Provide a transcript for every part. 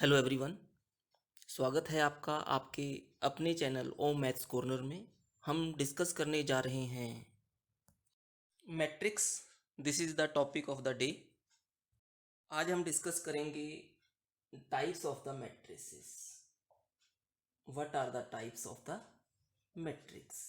Hello everyone. स्वागत है आपका आपके अपने चैनल ओ मैथ्स कॉर्नर में। हम डिस्कस करने जा रहे हैं matrix. This is the topic of the day. आज हम डिस्कस करेंगे types of the matrices. What are the types of the matrix.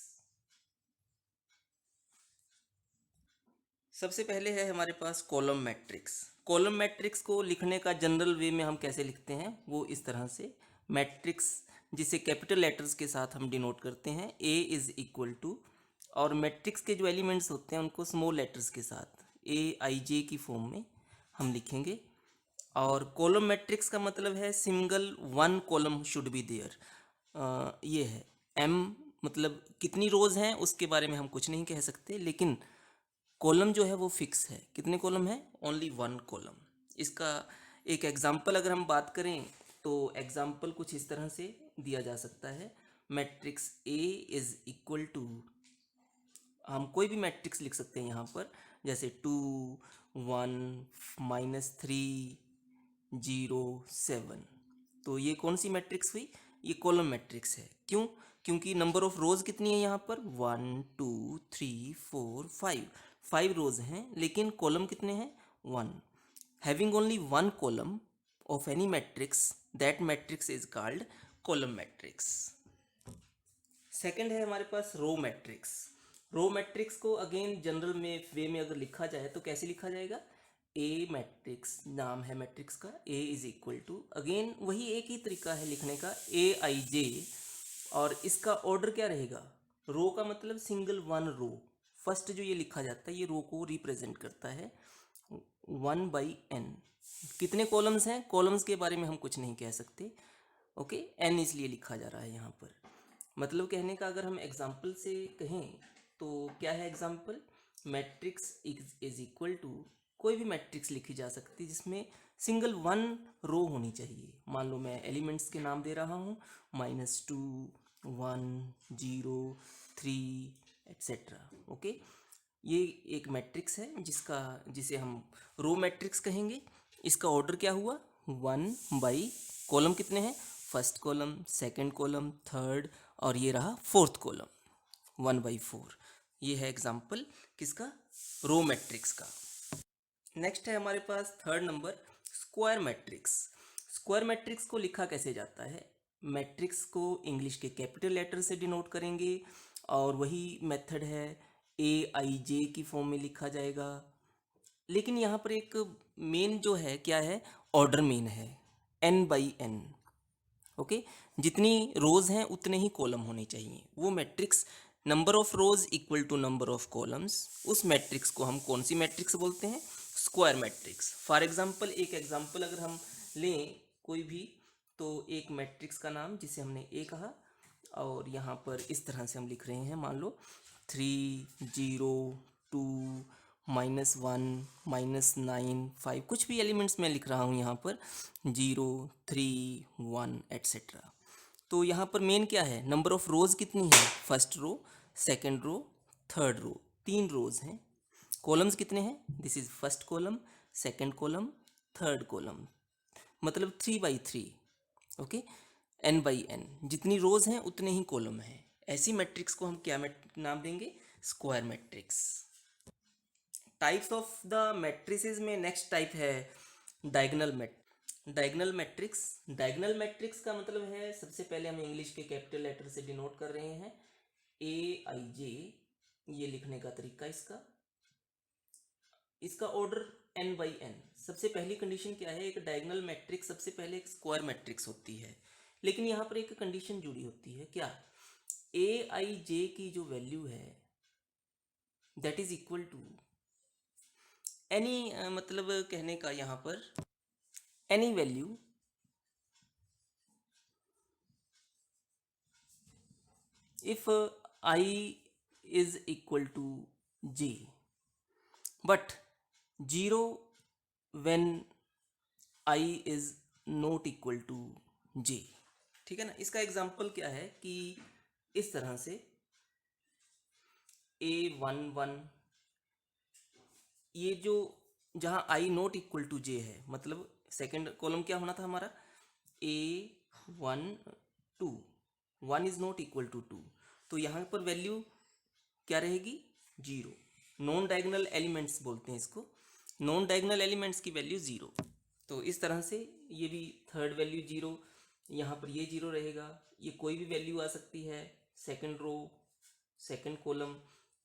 सबसे पहले है हमारे पास कॉलम मैट्रिक्स। कॉलम मैट्रिक्स को लिखने का जनरल वे में हम कैसे लिखते हैं वो इस तरह से, मैट्रिक्स जिसे कैपिटल लेटर्स के साथ हम डिनोट करते हैं ए इज इक्वल टू, और मैट्रिक्स के जो एलिमेंट्स होते हैं उनको स्मॉल लेटर्स के साथ ए आई जे की फॉर्म में हम लिखेंगे। और कॉलम मैट्रिक्स का मतलब है single one column should be there. ये है एम, मतलब कितनी रोज हैं उसके बारे में हम कुछ नहीं कह सकते, लेकिन कॉलम जो है वो फिक्स है। कितने कॉलम है? Only one column. इसका एक एग्जांपल अगर हम बात करें तो एग्जांपल कुछ इस तरह से दिया जा सकता है। Matrix A is equal to, हम कोई भी मैट्रिक्स लिख सकते हैं यहाँ पर, जैसे 2 1 -3 0 7। तो ये कौन सी मैट्रिक्स हुई? ये कॉलम मैट्रिक्स है। क्यों? क्योंकि नंबर ऑफ रोज कितनी है यहाँ पर? 1 2 3 4 5। 5 रोज हैं, लेकिन कॉलम कितने हैं? 1। Having only one column of any matrix, that matrix is called column matrix. Second है हमारे पास रो मैट्रिक्स। रो मैट्रिक्स को अगेन जनरल में वे में अगर लिखा जाए तो कैसे लिखा जाएगा? ए मैट्रिक्स नाम है मैट्रिक्स का, ए इज इक्वल टू, अगेन वही एक ही तरीका है लिखने का, ए आई जे। और इसका ऑर्डर क्या रहेगा? रो का मतलब सिंगल वन रो। फर्स्ट जो ये लिखा जाता है ये रो को रिप्रेजेंट करता है 1/n। कितने कॉलम्स हैं? कॉलम्स के बारे में हम कुछ नहीं कह सकते, ओके। एन इसलिए लिखा जा रहा है यहाँ पर। मतलब कहने का अगर हम एग्जाम्पल से कहें तो क्या है example? Matrix is equal to, कोई भी मैट्रिक्स लिखी जा सकती है जिसमें सिंगल वन रो होनी चाहिए। मान लो मैं एलिमेंट्स के नाम दे रहा हूँ, -2 1 0 3 एट्सेट्रा, ओके। ये एक मैट्रिक्स है जिसे हम रो मैट्रिक्स कहेंगे। इसका ऑर्डर क्या हुआ? 1/, कॉलम कितने हैं? First column, second column, third, और ये रहा फोर्थ कॉलम, 1/4। ये है एग्जाम्पल किसका? रो मैट्रिक्स का। नेक्स्ट है हमारे पास third number, square matrix. Square matrix को लिखा कैसे जाता है? मैट्रिक्स को इंग्लिश के कैपिटल लेटर से डिनोट करेंगे, और वही मेथड है, ए आई जे की फॉर्म में लिखा जाएगा। लेकिन यहाँ पर एक मेन जो है क्या है? ऑर्डर मेन है, n/n, ओके। जितनी रोज हैं उतने ही कॉलम होने चाहिए। वो matrix number of rows equal to number of columns, उस मैट्रिक्स को हम कौन सी मैट्रिक्स बोलते हैं? Square matrix. फॉर एग्जांपल, एक एग्जांपल अगर हम लें कोई भी, तो एक मैट्रिक्स का नाम जिसे हमने ए कहा, और यहाँ पर इस तरह से हम लिख रहे हैं, मान लो 3 0 2 -1 -9 5, कुछ भी एलिमेंट्स मैं लिख रहा हूँ यहाँ पर, 0 3 1 एट्सेट्रा। तो यहाँ पर मेन क्या है? नंबर ऑफ रोज कितनी है? First row, second row, third row, 3 rows हैं। कॉलम्स कितने हैं? This is first column, second column, third column, मतलब 3/3, ओके। n/n, जितनी रोज हैं उतने ही कॉलम हैं। ऐसी मैट्रिक्स को हम क्या नाम देंगे? Square matrix. Types of the matrices में नेक्स्ट टाइप है diagonal diagonal matrix. Diagonal matrix का मतलब है, सबसे पहले हम इंग्लिश के कैपिटल लेटर से डिनोट कर रहे हैं, ए आई जे, ये लिखने का तरीका इसका। इसका ऑर्डर n/n। सबसे पहली कंडीशन क्या है? एक डायगोनल मैट्रिक्स सबसे पहले एक स्क्वायर मैट्रिक्स होती है, लेकिन यहाँ पर एक कंडीशन जुड़ी होती है, क्या? ए आई जे की जो वैल्यू है that is equal to any, मतलब कहने का यहाँ पर any value if I is equal to j, but 0 when I is not equal to j। ठीक है ना? इसका एग्जाम्पल क्या है कि इस तरह से a11, ये जो जहाँ i not equal to j है, मतलब सेकेंड कॉलम क्या होना था हमारा? A1 2, 1 is not equal to 2, तो यहाँ पर वैल्यू क्या रहेगी? 0। नॉन डायगोनल एलिमेंट्स बोलते हैं इसको, नॉन डायगोनल एलिमेंट्स की वैल्यू 0। तो इस तरह से ये भी थर्ड वैल्यू 0, यहाँ पर ये 0 रहेगा, ये कोई भी वैल्यू आ सकती है, second row, second column.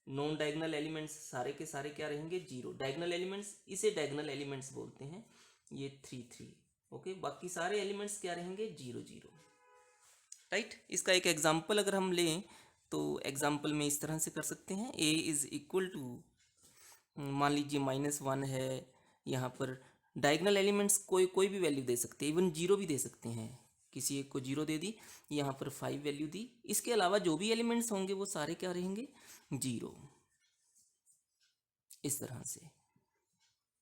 Non diagonal elements सारे के सारे क्या रहेंगे? 0। डायगोनल एलिमेंट्स, इसे डायगोनल एलिमेंट्स बोलते हैं, ये 3 3। ओके, बाकी सारे एलिमेंट्स क्या रहेंगे? 0 0। राइट। इसका एक एग्जाम्पल अगर हम लें तो एग्जाम्पल में इस तरह से कर सकते हैं, a इज इक्वल टू, मान लीजिए -1 है, यहाँ पर डायगोनल एलिमेंट्स कोई कोई भी वैल्यू दे सकते हैं, इवन 0 भी दे सकते हैं, किसी एक को 0 दे दी, यहाँ पर 5 वैल्यू दी, इसके अलावा जो भी एलिमेंट्स होंगे वो सारे क्या रहेंगे? 0। इस तरह से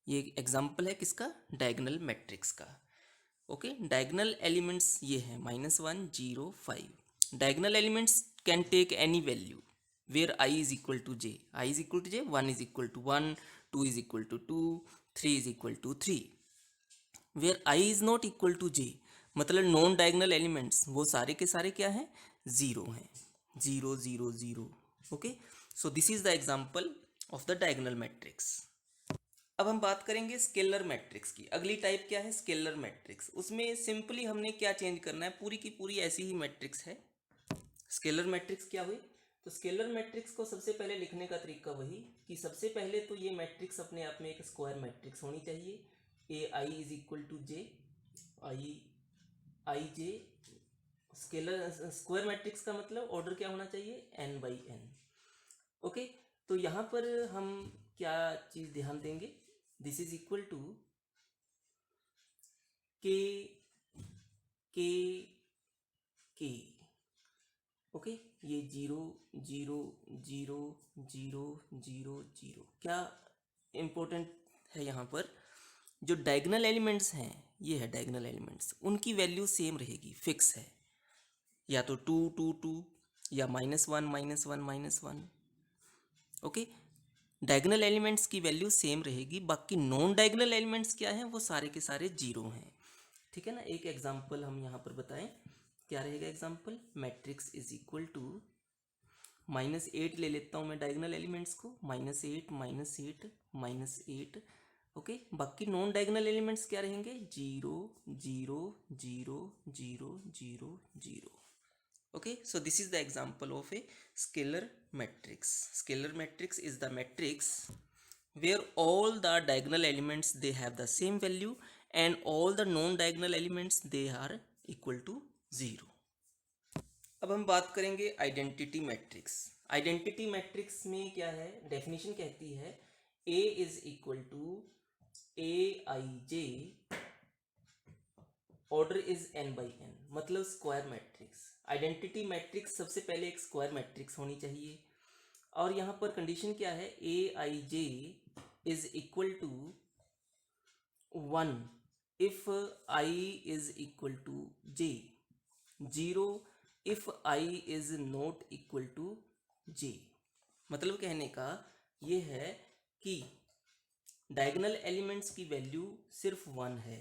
ये एक एग्जाम्पल है किसका? डायगोनल मैट्रिक्स का। ओके, डायगोनल एलिमेंट्स ये है -1 0 5। Diagonal elements can take any value where I is equal to j, I is equal to j, 1 is equal to 1, 2 is equal to 2, 3 is equal to 3। Where I is not equal to j, मतलब non diagonal elements वो सारे के सारे क्या हैं? 0 हैं, 0 0 0। Okay, so this is the example of the diagonal matrix. अब हम बात करेंगे स्केलर मैट्रिक्स की। अगली टाइप क्या है? Scalar matrix. उसमें सिंपली हमने क्या चेंज करना है, पूरी की पूरी ऐसी ही मैट्रिक्स है। स्केलर मैट्रिक्स क्या हुई? तो स्केलर मैट्रिक्स को सबसे पहले लिखने का तरीका वही कि सबसे पहले तो ये मैट्रिक्स अपने आप में एक स्क्वायर मैट्रिक्स होनी चाहिए। A I is equal to J, I J. Scalar square matrix का मतलब ऑर्डर क्या होना चाहिए? n/n। ओके, तो यहाँ पर हम क्या चीज़ ध्यान देंगे? दिस इज इक्वल टू के के के। ओके, ये 0 0 0 0 0 0। क्या इम्पोर्टेंट है यहाँ पर? जो डायगोनल एलिमेंट्स हैं, ये है डायगोनल एलिमेंट्स, उनकी वैल्यू सेम रहेगी, फिक्स है, या तो 2 2 2 या -1 -1 -1। ओके, डायगोनल एलिमेंट्स की वैल्यू सेम रहेगी, बाकी नॉन डायगोनल एलिमेंट्स क्या हैं? वो सारे के सारे 0 हैं। ठीक है ना। एक एग्जांपल हम यहाँ पर बताएं, क्या रहेगा example? Matrix is equal to -8 ले लेता हूँ मैं डायगोनल एलिमेंट्स को, -8 -8 -8। ओके, बाकी नॉन डायगोनल एलिमेंट्स क्या रहेंगे? 0 0 0 0 0 0। Okay, so this is the example of a scalar matrix. Scalar matrix is the matrix where all the diagonal elements they have the same value and all the non-diagonal elements they are equal to 0. अब हम बात करेंगे identity matrix. Identity matrix में क्या है? Definition कहती है A is equal to AIJ, order is n/n, मतलब स्क्वायर मैट्रिक्स। आइडेंटिटी मैट्रिक्स सबसे पहले एक स्क्वायर मैट्रिक्स होनी चाहिए, और यहाँ पर कंडीशन क्या है? AIJ is equal to 1 if I is equal to J, 0 if I is not equal to J। मतलब कहने का ये है कि डायगोनल एलिमेंट्स की वैल्यू सिर्फ 1 है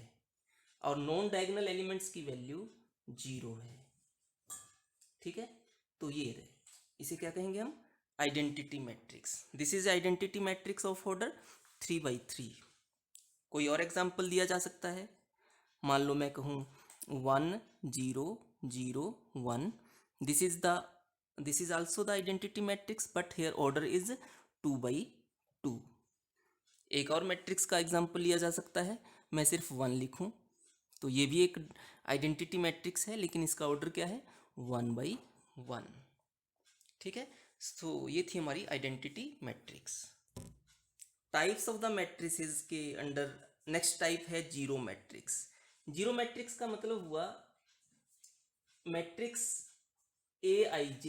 और नॉन डायगोनल एलिमेंट्स की वैल्यू 0 है। ठीक है, तो ये रहे, इसे क्या कहेंगे हम? Identity matrix. This is identity matrix of order 3/3। कोई और एग्जांपल दिया जा सकता है, मान लो मैं कहूँ 1 0 0 1, this is also the identity matrix but here order is 2/2। एक और मैट्रिक्स का एग्जांपल लिया जा सकता है, मैं सिर्फ 1 लिखूं, तो ये भी एक आइडेंटिटी मैट्रिक्स है, लेकिन इसका ऑर्डर क्या है? 1/1। ठीक है, सो ये थी हमारी identity matrix. Types of the matrices के अंडर नेक्स्ट टाइप है जीरो मैट्रिक्स। जीरो मैट्रिक्स का मतलब हुआ मैट्रिक्स AIJ,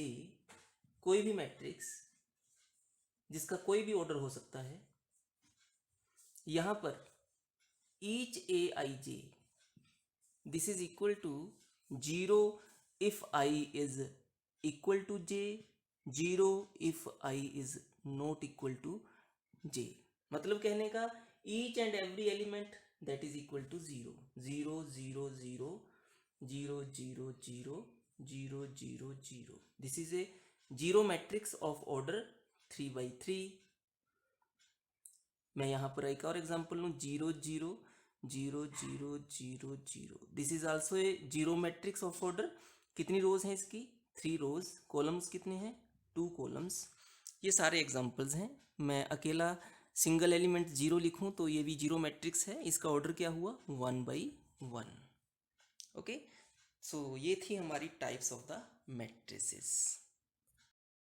कोई भी मैट्रिक्स जिसका कोई भी ऑर्डर हो सकता है, यहां पर each AIJ this is equal to 0 if I is equal to J, 0 if I is not equal to J। मतलब कहने का each and every element that is equal to 0 0 0 0 0 0 0 0 0 0. This is a zero matrix of order 3/3. मैं यहाँ पर एक और example लूँ 0 0 0 0 0 0. This is also a zero matrix of order. कितनी रोज हैं इसकी? 3 रोज. कॉलम्स कितने हैं? 2 कॉलम्स. ये सारे एग्जांपल्स हैं. मैं अकेला सिंगल एलिमेंट 0 लिखूं तो ये भी जीरो मैट्रिक्स है. इसका ऑर्डर क्या हुआ? 1/1. ओके. सो ये थी हमारी टाइप्स ऑफ द मैट्रिसेस.